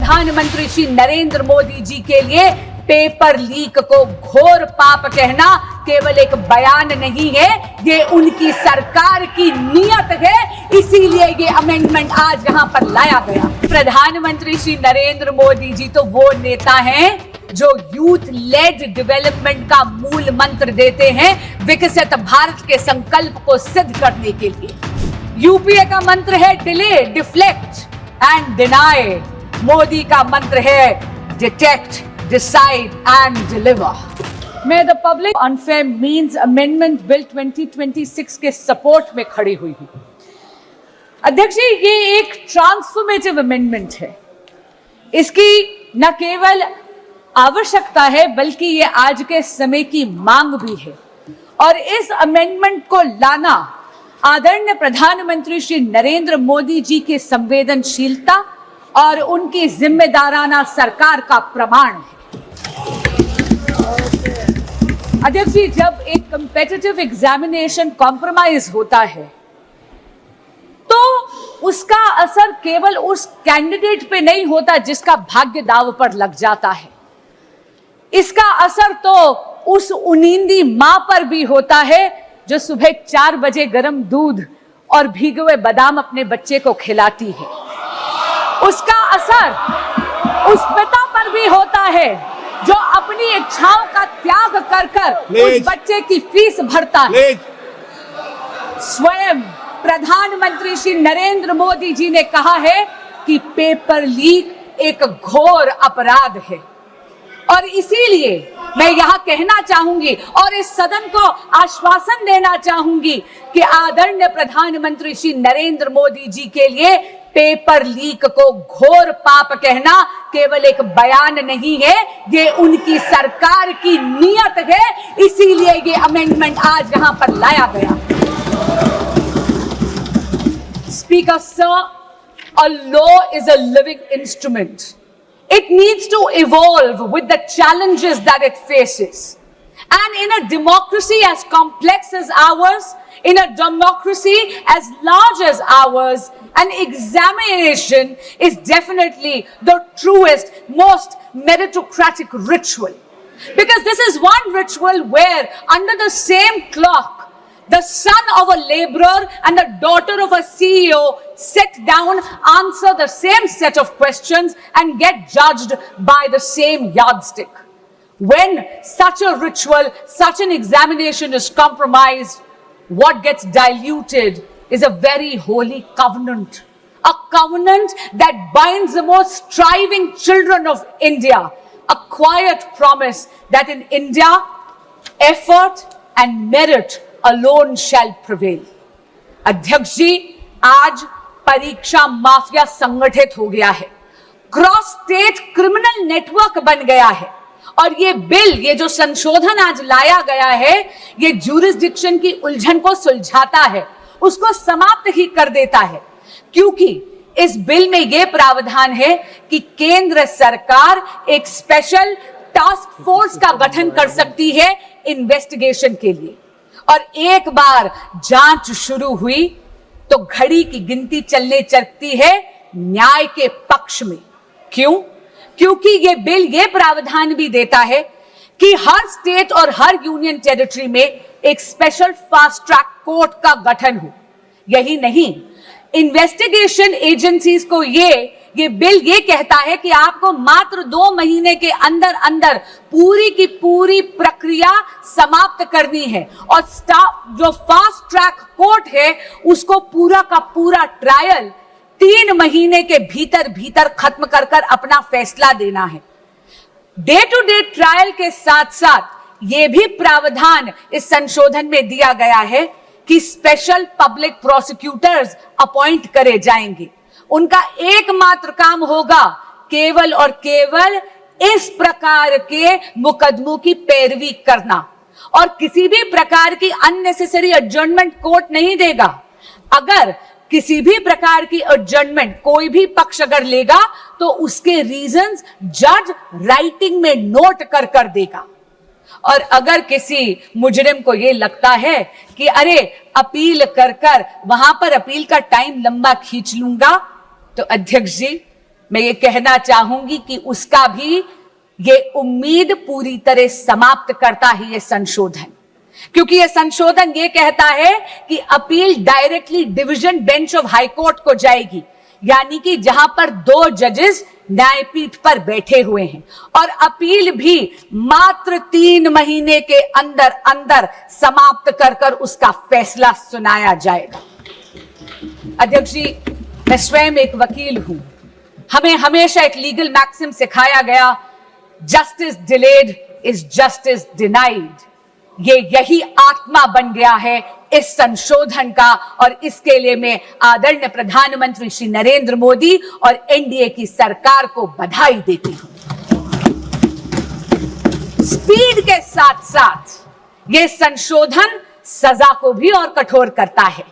प्रधानमंत्री श्री नरेंद्र मोदी जी के लिए पेपर लीक को घोर पाप कहना केवल एक बयान नहीं है, ये उनकी सरकार की नीयत है। इसीलिए ये अमेंडमेंट आज यहां पर लाया गया। प्रधानमंत्री श्री नरेंद्र मोदी जी तो वो नेता हैं जो यूथ लेड डेवलपमेंट का मूल मंत्र देते हैं विकसित भारत के संकल्प को सिद्ध करने के लिए। यूपीए का मंत्र है delay, deflect and deny. Modi का मंत्र है डिटेक्ट, decide and deliver. मैं the public unfair means amendment bill 2026 के सपोर्ट में खड़ी हुई हूं। अध्यक्ष जी, ये एक ट्रांसफॉर्मेटिव अमेंडमेंट है। इसकी न केवल आवश्यकता है बल्कि ये आज के समय की मांग भी है। और इस अमेंडमेंट को लाना आदरणीय प्रधानमंत्री श्री नरेंद्र मोदी जी की संवेदनशीलता और उनकी जिम्मेदाराना सरकार का प्रमाण है। अध्यक्ष जी, जब एक कंपेटिटिव एग्जामिनेशन कॉम्प्रोमाइज होता है तो उसका असर केवल उस कैंडिडेट पे नहीं होता जिसका भाग्य दांव पर लग जाता है। इसका असर तो उस उनींदी मां पर भी होता है जो सुबह 4 बजे गर्म दूध और भीगे हुए बादाम अपने बच्चे को खिलाती है। उसका असर उस पिता पर भी होता है जो अपनी इच्छाओं का त्याग कर कर उस बच्चे की फीस भरता है। स्वयं प्रधानमंत्री श्री नरेंद्र मोदी जी ने कहा है कि पेपर लीक एक घोर अपराध है। और इसीलिए मैं यहां कहना चाहूंगी और इस सदन को आश्वासन देना चाहूंगी कि आदरणीय प्रधानमंत्री श्री नरेंद्र मोदी जी के लिए पेपर लीक को घोर पाप कहना केवल एक बयान नहीं है, ये उनकी सरकार की नीयत है। इसीलिए ये अमेंडमेंट आज यहां पर लाया गया। Speaker sir, a law is a living instrument. It needs to evolve with the challenges that it faces. And in a democracy as complex as ours, in a democracy as large as ours, an examination is definitely the truest, most meritocratic ritual. Because this is one ritual where under the same clock, the son of a laborer and the daughter of a CEO sit down, answer the same set of questions and get judged by the same yardstick. When such a ritual, such an examination is compromised, what gets diluted is a very holy covenant. A covenant that binds the most striving children of India. A quiet promise that in India, effort and merit alone shall prevail. अध्यक्ष जी, आज परीक्षा mafia संगठित हो गया है। Cross state criminal network बन गया है। और ये बिल, ये जो संशोधन आज लाया गया है, ये ज्यूरिसडिक्शन की उलझन को सुलझाता है, उसको समाप्त ही कर देता है। क्योंकि इस बिल में यह प्रावधान है कि केंद्र सरकार एक स्पेशल टास्क फोर्स का गठन कर सकती है इन्वेस्टिगेशन के लिए। और एक बार जांच शुरू हुई तो घड़ी की गिनती चलने चलती है न्याय के पक्ष में। क्यों? क्योंकि ये बिल ये प्रावधान भी देता है कि हर स्टेट और हर यूनियन टेरिटरी में एक स्पेशल फास्ट ट्रैक कोर्ट का गठन हो। यही नहीं, इन्वेस्टिगेशन एजेंसीज को ये बिल ये कहता है कि आपको मात्र 2 महीने के अंदर अंदर पूरी की पूरी प्रक्रिया समाप्त करनी है। और जो फास्ट ट्रैक कोर्ट है उसको पूरा का पूरा ट्रायल 3 महीने के भीतर भीतर खत्म कर कर अपना फैसला देना है। डे टू डे ट्रायल के साथ साथ यह भी प्रावधान इस संशोधन में दिया गया है कि स्पेशल पब्लिक प्रोसिक्यूटर्स अपॉइंट करे जाएंगे। उनका एकमात्र काम होगा केवल और केवल इस प्रकार के मुकदमों की पैरवी करना और किसी भी प्रकार की अननेसेसरी एडजर्नमेंट कोर्ट नहीं देगा। अगर किसी भी प्रकार की एडजर्नमेंट कोई भी पक्ष अगर लेगा तो उसके रीजंस जज राइटिंग में नोट कर कर देगा। और अगर किसी मुजरिम को यह लगता है कि अरे अपील कर कर वहां पर अपील का टाइम लंबा खींच लूंगा, तो अध्यक्ष जी मैं ये कहना चाहूंगी कि उसका भी ये उम्मीद पूरी तरह समाप्त करता है ये संशोधन, क्योंकि ये संशोधन ये कहता है कि appeal directly division bench of high court को जाएगी, यानी कि जहां पर 2 जजेस न्यायपीठ पर बैठे हुए हैं, और अपील भी मात्र 3 महीने के अंदर अंदर समाप्त कर कर उसका फैसला सुनाया जाएगा। अध्यक्ष जी, मैं स्वयं एक वकील हूं। हमें हमेशा एक लीगल मैक्सिम सिखाया गया, justice delayed is justice denied. ये यही आत्मा बन गया है इस संशोधन का, और इसके लिए मैं आदरणीय प्रधानमंत्री श्री नरेंद्र मोदी और एनडीए की सरकार को बधाई देती हूं। स्पीड के साथ साथ ये संशोधन सजा को भी और कठोर करता है।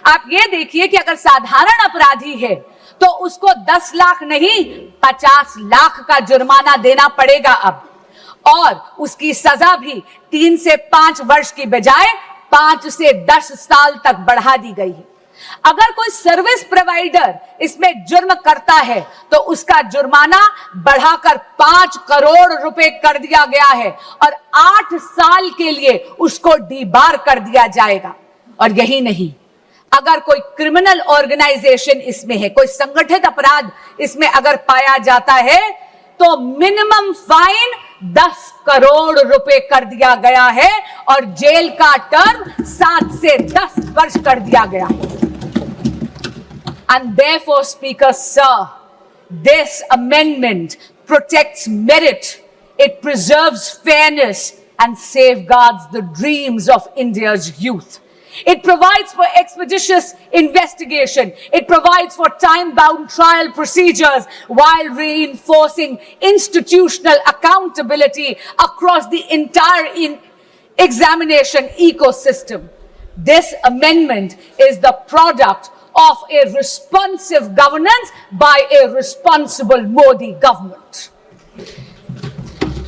आप ये देखिए कि अगर साधारण अपराधी है तो उसको 10 लाख नहीं 50 लाख का जुर्माना देना पड़ेगा अब, और उसकी सजा भी 3 से 5 वर्ष की बजाय 5 से 10 साल तक बढ़ा दी गई है। अगर कोई सर्विस प्रोवाइडर इसमें जुर्म करता है तो उसका जुर्माना बढ़ाकर 5 करोड़ रुपए कर दिया गया है, और 8 साल के लिए उसको डीबार कर दिया जाएगा। और यही नहीं, अगर कोई क्रिमिनल ऑर्गेनाइजेशन इसमें है, कोई संगठित अपराध इसमें अगर पाया जाता है, तो मिनिमम फाइन 10 करोड़ रुपए कर दिया गया है, और जेल का टर्म 7 से 10 वर्ष कर दिया गया है। And therefore, Speaker Sir, this amendment protects merit, it preserves fairness and safeguards the dreams of India's youth. It provides for expeditious investigation. It provides for time-bound trial procedures while reinforcing institutional accountability across the entire examination ecosystem. This amendment is the product of a responsive governance by a responsible Modi government.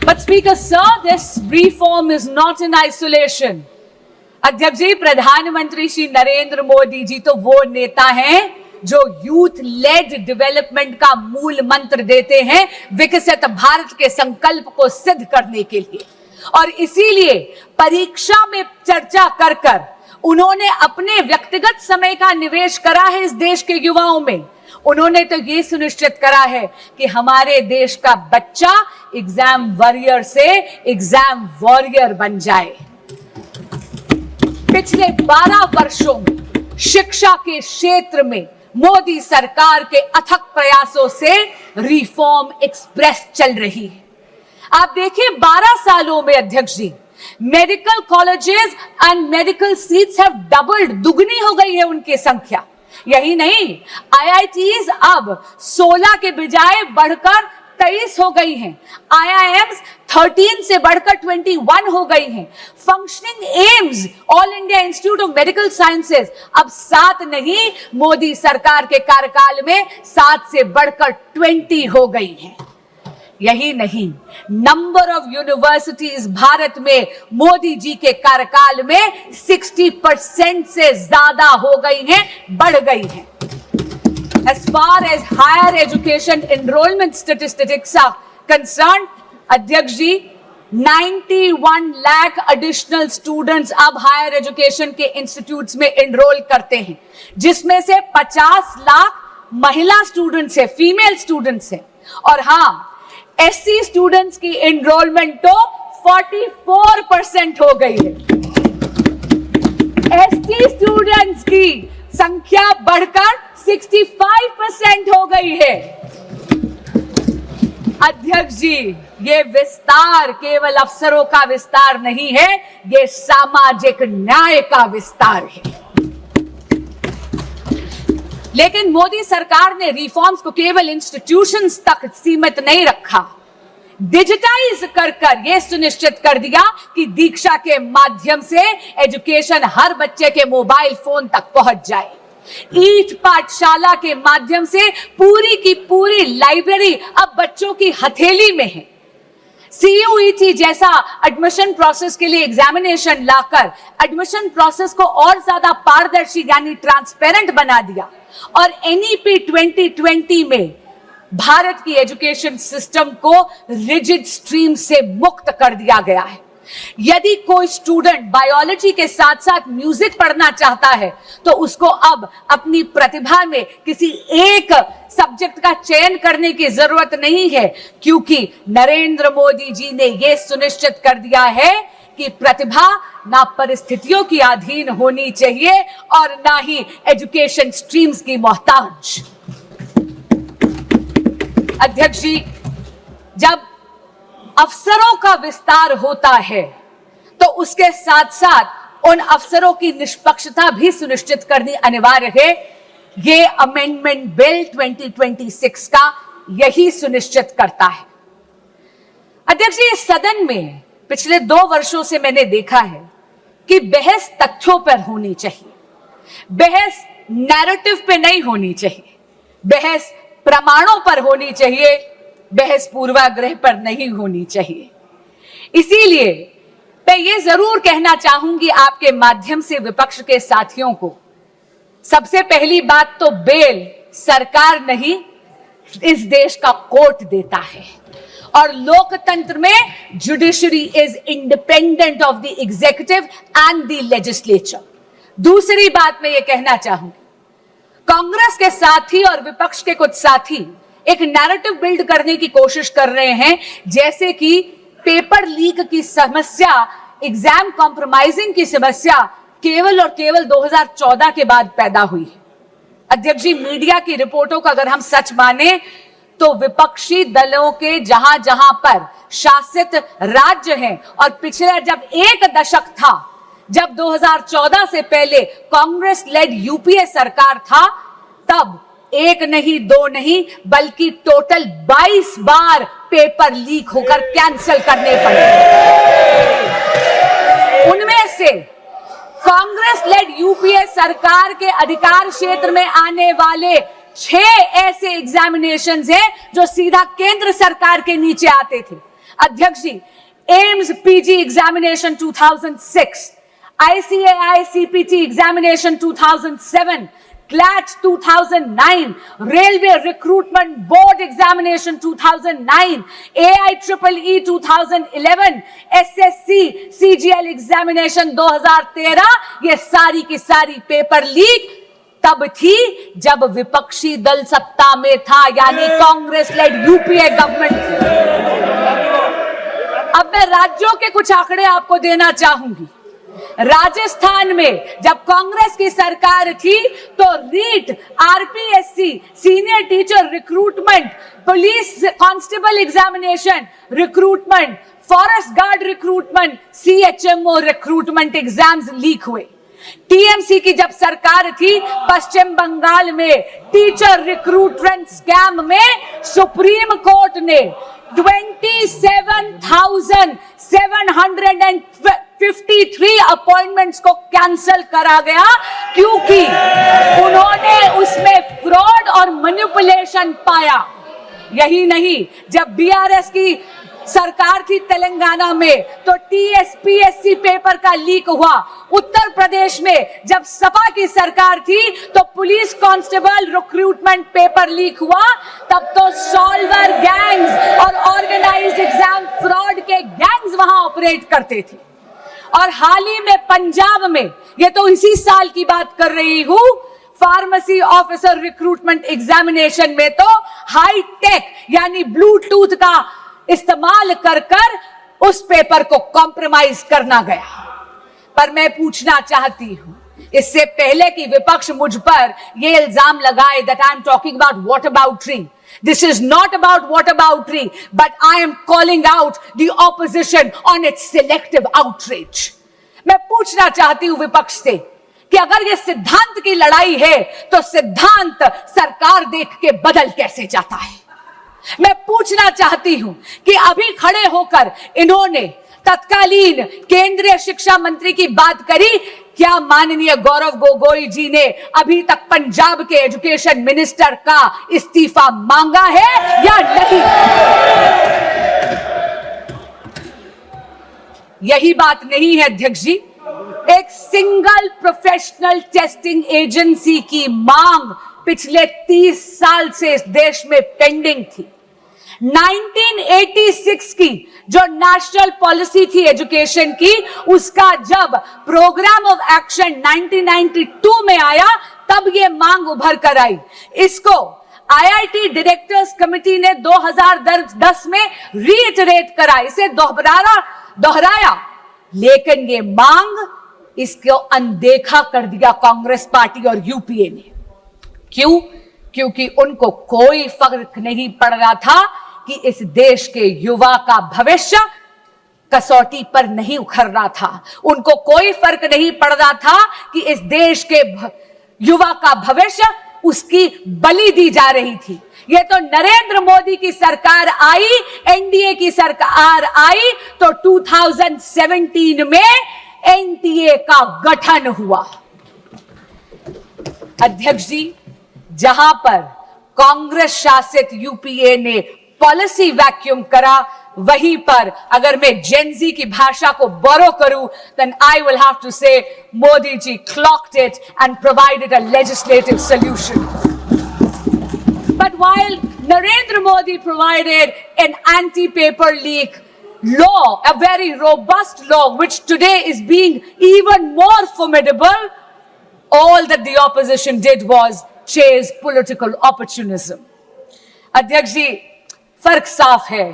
But Speaker Sir, this reform is not in isolation. अध्यक्ष जी, प्रधानमंत्री श्री नरेंद्र मोदी जी तो वो नेता हैं जो youth lead development का मूल मंत्र देते हैं विकसित भारत के संकल्प को सिद्ध करने के लिए, और इसीलिए परीक्षा में चर्चा कर कर उन्होंने अपने व्यक्तिगत समय का निवेश करा है इस देश के युवाओं में। उन्होंने तो ये सुनिश्चित करा है कि हमारे देश का बच्चा एग्जाम वॉरियर से एग्जाम वॉरियर बन जाए। पिछले 12 वर्षों में शिक्षा के क्षेत्र में मोदी सरकार के अथक प्रयासों से रिफॉर्म एक्सप्रेस चल रही है। आप देखिए 12 सालों में अध्यक्ष जी, medical colleges and medical seats have doubled, दुगनी हो गई है उनकी संख्या। यही नहीं, आईआईटीज अब 16 के बजाय बढ़कर 23 हो गई हैं। IIMs 13 से बढ़कर 21 हो गई हैं। Functioning AIIMS, all India institute of medical sciences अब 7 नहीं, मोदी सरकार के कार्यकाल में 7 से बढ़कर 20 हो गई हैं। यही नहीं, नंबर ऑफ यूनिवर्सिटीज भारत में मोदी जी के कार्यकाल में 60% से ज्यादा हो गई हैं, बढ़ गई हैं। As far as higher education enrollment statistics are concerned, अध्यक्ष जी, 91 लाख एडिशनल स्टूडेंट्स अब हायर एजुकेशन के इंस्टीट्यूट्स में एनरोल करते हैं, जिसमें से 50 लाख महिला स्टूडेंट्स है, फीमेल स्टूडेंट्स है। और हाँ, एससी स्टूडेंट्स की एनरोलमेंट तो 44% हो गई है। एसटी स्टूडेंट्स की संख्या बढ़कर 65% हो गई है। अध्यक्ष जी, ये विस्तार केवल अफसरों का विस्तार नहीं है, ये सामाजिक न्याय का विस्तार है। लेकिन मोदी सरकार ने रिफॉर्म्स को केवल इंस्टीट्यूशंस तक सीमित नहीं रखा, डिजिटाइज कर कर यह सुनिश्चित कर दिया कि दीक्षा के माध्यम से एजुकेशन हर बच्चे के मोबाइल फोन तक पहुंच जाए। ईट पाठशाला के माध्यम से पूरी की पूरी लाइब्रेरी अब बच्चों की हथेली में है। CUET जैसा एडमिशन प्रोसेस के लिए एग्जामिनेशन लाकर एडमिशन प्रोसेस को और ज्यादा पारदर्शी यानी ट्रांसपेरेंट बना दिया, और NEP 2020 में भारत की एजुकेशन सिस्टम को रिजिड स्ट्रीम से मुक्त कर दिया गया है। यदि कोई स्टूडेंट बायोलॉजी के साथ साथ म्यूजिक पढ़ना चाहता है तो उसको अब अपनी प्रतिभा में किसी एक सब्जेक्ट का चयन करने की जरूरत नहीं है, क्योंकि नरेंद्र मोदी जी ने यह सुनिश्चित कर दिया है कि प्रतिभा ना परिस्थितियों की अधीन होनी चाहिए और ना ही एजुकेशन स्ट्रीम्स की मोहताज। अध्यक्ष जी, जब अफसरों का विस्तार होता है तो उसके साथ साथ उन अफसरों की निष्पक्षता भी सुनिश्चित करनी अनिवार्य है। ये अमेंडमेंट बिल 2026 का यही सुनिश्चित करता है। अध्यक्ष जी, इस सदन में पिछले 2 वर्षों से मैंने देखा है कि बहस तथ्यों पर होनी चाहिए, बहस नैरेटिव पे नहीं होनी चाहिए, बहस प्रमाणों पर होनी चाहिए, बहस पूर्वाग्रह पर नहीं होनी चाहिए। इसीलिए मैं ये जरूर कहना चाहूंगी आपके माध्यम से विपक्ष के साथियों को, सबसे पहली बात तो बेल सरकार नहीं, इस देश का कोर्ट देता है और लोकतंत्र में judiciary is independent of the executive and the legislature. दूसरी बात मैं ये कहना चाहूंगी, कांग्रेस के साथी और विपक्ष के कुछ साथी एक नैरेटिव बिल्ड करने की कोशिश कर रहे हैं, जैसे कि पेपर लीक की समस्या, एग्जाम कॉम्प्रोमाइजिंग की समस्या केवल और केवल 2014 के बाद पैदा हुई है। अध्यक्ष जी, मीडिया की रिपोर्टों का अगर हम सच माने तो विपक्षी दलों के जहां जहां पर शासित राज्य हैं और पिछले जब एक दशक था, जब 2014 से पहले कांग्रेस लेड यूपीए सरकार था, तब एक नहीं, 2 नहीं, बल्कि टोटल 22 बार पेपर लीक होकर कैंसिल करने पड़े। उनमें से कांग्रेस लेड यूपीए सरकार के अधिकार क्षेत्र में आने वाले 6 ऐसे एग्जामिनेशंस हैं जो सीधा केंद्र सरकार के नीचे आते थे। अध्यक्ष जी, AIIMS PG examination 2006, ICAI CPT examination 2007, CLAT 2009, Railway Recruitment Board examination 2009, AIEEE 2011, SSC CGL examination 2013, ये सारी की सारी पेपर लीक तब थी जब विपक्षी दल सत्ता में था, यानी कांग्रेस लेड यूपीए गवर्नमेंट थी। अब मैं राज्यों के कुछ आंकड़े आपको देना चाहूंगी। राजस्थान में जब कांग्रेस की सरकार थी तो REET, RPSC, senior teacher recruitment, police constable examination recruitment, forest guard recruitment, CHMO recruitment exams leak हुए। टीएमसी की जब सरकार थी, पश्चिम बंगाल में टीचर रिक्रूटमेंट स्कैम में सुप्रीम कोर्ट ने 27,753 अपॉइंटमेंट्स को कैंसिल करा गया, क्योंकि उन्होंने उसमें फ्रॉड और मैनिपुलेशन पाया। यही नहीं, जब बीआरएस की सरकार थी तेलंगाना में तो टीएसपीएससी पेपर का लीक हुआ। उत्तर प्रदेश में जब सपा की सरकार थी तो police constable recruitment paper leak हुआ। तब तो सॉल्वर गैंग्स और ऑर्गेनाइज्ड एग्जाम फ्रॉड के गैंग्स वहां ऑपरेट करते थे। और हाल ही में पंजाब में, ये तो इसी साल की बात कर रही हूं, फार्मेसी ऑफिसर रिक्रूटमेंट एग्जामिनेशन में तो हाई टेक यानी ब्लूटूथ का इस्तेमाल कर उस पेपर को कॉम्प्रोमाइज करना गया। पर मैं पूछना चाहती हूं, इससे पहले कि विपक्ष मुझ पर यह इल्जाम लगाए that I am talking about whataboutery, this is not about whataboutery, but I am calling out the opposition on its selective outrage. मैं पूछना चाहती हूं विपक्ष से कि अगर ये सिद्धांत की लड़ाई है तो सिद्धांत सरकार देख के बदल कैसे जाता है। मैं पूछना चाहती हूं कि अभी खड़े होकर इन्होंने तत्कालीन केंद्रीय शिक्षा मंत्री की बात करी, क्या माननीय गौरव गोगोई जी ने अभी तक पंजाब के एजुकेशन मिनिस्टर का इस्तीफा मांगा है या नहीं? यही बात नहीं है अध्यक्ष जी, एक सिंगल प्रोफेशनल टेस्टिंग एजेंसी की मांग पिछले 30 साल से इस देश में पेंडिंग थी। 1986 की जो नेशनल पॉलिसी थी एजुकेशन की, उसका जब प्रोग्राम ऑफ एक्शन 1992 में आया, तब ये मांग उभर कर आई। इसको आईआईटी डायरेक्टर्स कमेटी ने 2010 में रीइटरेट करा, इसे दोहराया, लेकिन ये मांग, इसको अनदेखा कर दिया कांग्रेस पार्टी और यूपीए ने। क्यों? क्योंकि उनको कोई फर्क नहीं पड़ रहा था कि इस देश के युवा का भविष्य कसौटी पर नहीं उखड़ रहा था। उनको कोई फर्क नहीं पड़ रहा था कि इस देश के युवा का भविष्य उसकी बलि दी जा रही थी। ये तो नरेंद्र मोदी की सरकार आई, एनडीए की सरकार आई, तो 2017 में एनडीए का गठन हुआ। अध्यक्ष जी, जहां पर कांग्रेस शासित यूपीए ने पॉलिसी वैक्यूम करा, वहीं पर अगर मैं जेनजी की भाषा को बोरो करूं, then I will have to say Modi ji clocked it and provided a legislative solution. But while Narendra Modi provided an anti-paper leak law, a very robust law, which today is being even more formidable, all that the opposition did was chase political opportunism. अध्यक्ष जी, फर्क साफ है।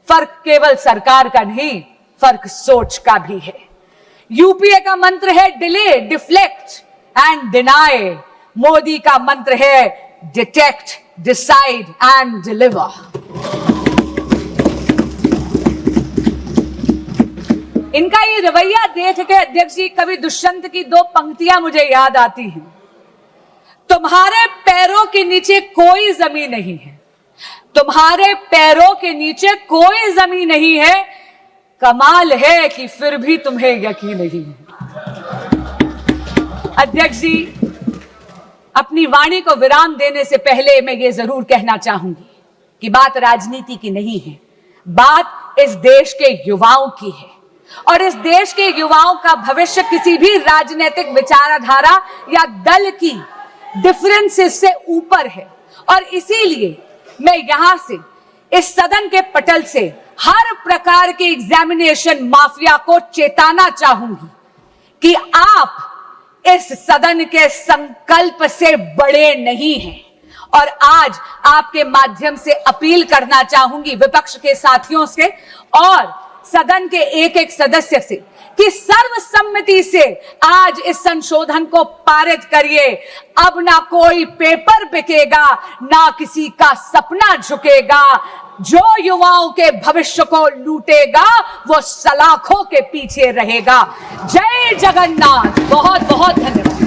फर्क केवल सरकार का नहीं, फर्क सोच का भी है। यूपीए का मंत्र है delay, deflect and deny. Modi का मंत्र है डिटेक्ट, डिसाइड एंड डिलीवर। इनका ये रवैया देख के अध्यक्ष जी, कभी दुष्यंत की 2 पंक्तियां मुझे याद आती हैं। तुम्हारे पैरों के नीचे कोई जमीन नहीं है, तुम्हारे पैरों के नीचे कोई जमीन नहीं है, कमाल है कि फिर भी तुम्हें यकीन नहीं है। अध्यक्ष जी, अपनी वाणी को विराम देने से पहले मैं ये जरूर कहना चाहूंगी कि बात राजनीति की नहीं है, बात इस देश के युवाओं की है। और इस देश के युवाओं का भविष्य किसी भी राजनीतिक विचारधारा या दल की डिफरेंसेस से ऊपर है। और इसीलिए मैं यहां से, इस सदन के पटल से, हर प्रकार के एग्जामिनेशन माफिया को चेताना चाहूंगी कि आप इस सदन के संकल्प से बड़े नहीं हैं। और आज आपके माध्यम से अपील करना चाहूंगी विपक्ष के साथियों से और सदन के एक एक सदस्य से कि सर्वसम्मति से आज इस संशोधन को पारित करिए। अब ना कोई पेपर बिकेगा, ना किसी का सपना झुकेगा। जो युवाओं के भविष्य को लूटेगा वो सलाखों के पीछे रहेगा। जय जगन्नाथ। बहुत बहुत धन्यवाद।